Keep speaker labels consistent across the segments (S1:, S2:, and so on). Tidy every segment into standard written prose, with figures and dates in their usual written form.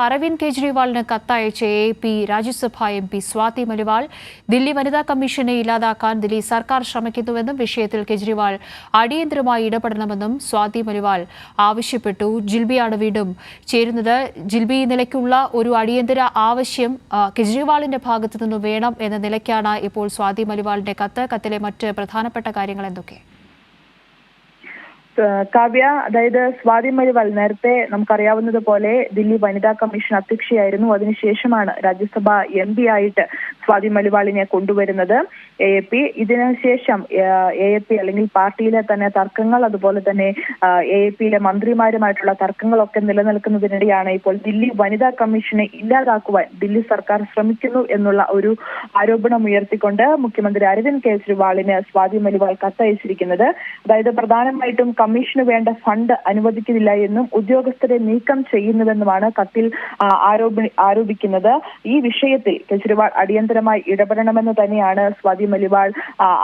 S1: Aravind കെജ്രിവാളിന് കത്തയച്ച AAP രാജ്യസഭാ MP Swathi Maliwal Delhi വനിതാ കമ്മീഷനെ ഇല്ലാതാക്കാൻ ദില്ലി സർക്കാർ ശ്രമിക്കുന്നുവെന്നും വിഷയത്തിൽ കെജ്രിവാൾ അടിയന്തരമായി ഇടപെടണമെന്നും സ്വാതി മലിവാൾ ആവശ്യപ്പെട്ടു. ജിൽബിയാണ് വീണ്ടും ചേരുന്നത്. ജിൽബി, നിലയ്ക്കുള്ള ഒരു അടിയന്തര ആവശ്യം കെജ്രിവാളിന്റെ ഭാഗത്തു നിന്ന് വേണം എന്ന നിലയ്ക്കാണ് ഇപ്പോൾ സ്വാതി മലിവാളിന്റെ കത്ത്. കത്തിലെ മറ്റ് പ്രധാനപ്പെട്ട കാര്യങ്ങൾ എന്തൊക്കെ?
S2: കാവ്യ, അതായത് സ്വാതി മലിവാൾ നേരത്തെ നമുക്കറിയാവുന്നതുപോലെ ദില്ലി വനിതാ കമ്മീഷൻ അധ്യക്ഷയായിരുന്നു. അതിനുശേഷമാണ് രാജ്യസഭ MP ആയിട്ട് സ്വാതി മലിവാളിനെ കൊണ്ടുവരുന്നത് AAP. ഇതിനുശേഷം AAP അല്ലെങ്കിൽ പാർട്ടിയിലെ തന്നെ തർക്കങ്ങൾ, അതുപോലെ തന്നെ AAPയിലെ മന്ത്രിമാരുമായിട്ടുള്ള തർക്കങ്ങളൊക്കെ നിലനിൽക്കുന്നതിനിടെയാണ് ഇപ്പോൾ ദില്ലി വനിതാ കമ്മീഷനെ ഇല്ലാതാക്കുവാൻ ദില്ലി സർക്കാർ ശ്രമിക്കുന്നു എന്നുള്ള ഒരു ആരോപണം ഉയർത്തിക്കൊണ്ട് മുഖ്യമന്ത്രി അരവിന്ദ് കെജ്രിവാളിന് സ്വാതി മലിവാൾ കത്തയച്ചിരിക്കുന്നത്. അതായത് പ്രധാനമായിട്ടും കമ്മീഷന് വേണ്ട ഫണ്ട് അനുവദിക്കുന്നില്ല എന്നും ഉദ്യോഗസ്ഥരെ നീക്കം ചെയ്യുന്നുവെന്നുമാണ് കത്തിൽ ആരോപിക്കുന്നത്. ഈ വിഷയത്തിൽ കെജ്രിവാൾ അടിയന്തരമായി ഇടപെടണമെന്ന് തന്നെയാണ് സ്വാതി മലിവാൾ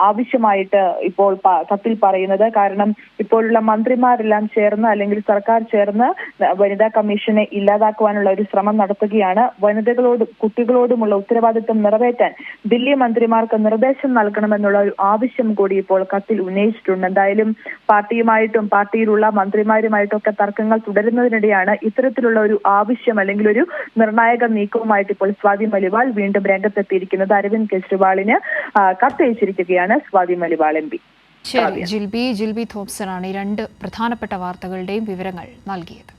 S2: ആവശ്യമായിട്ട് ഇപ്പോൾ കത്തിൽ പറയുന്നത്. കാരണം ഇപ്പോഴുള്ള മന്ത്രിമാരെല്ലാം ചേർന്ന് അല്ലെങ്കിൽ സർക്കാർ ചേർന്ന് വനിതാ കമ്മീഷനെ ഇല്ലാതാക്കുവാനുള്ള ഒരു ശ്രമം നടത്തുകയാണ്. വനിതകളോടും കുട്ടികളോടുമുള്ള ഉത്തരവാദിത്വം നിറവേറ്റാൻ ദില്ലി മന്ത്രിമാർക്ക് നിർദ്ദേശം നൽകണമെന്നുള്ള ഒരു ആവശ്യം കൂടി ഇപ്പോൾ കത്തിൽ ഉന്നയിച്ചിട്ടുണ്ട്. എന്തായാലും പാർട്ടിയിലുള്ള മന്ത്രിമാരുമായിട്ടൊക്കെ തർക്കങ്ങൾ തുടരുന്നതിനിടെയാണ് ഇത്തരത്തിലുള്ള ഒരു ആവശ്യം അല്ലെങ്കിൽ ഒരു നിർണായക നീക്കവുമായിട്ട് ഇപ്പോൾ സ്വാതി മലിവാൾ വീണ്ടും രംഗത്തെത്തിയിരിക്കുന്നത്. അരവിന്ദ് കെജ്രിവാളിന് കത്തയച്ചിരിക്കുകയാണ് സ്വാതി മലിവാൾ MP.
S1: ശരി, ജിൽബി തോംസൺ ആണ് ഈ രണ്ട് പ്രധാനപ്പെട്ട വാർത്തകളുടെയും വിവരങ്ങൾ നൽകിയത്.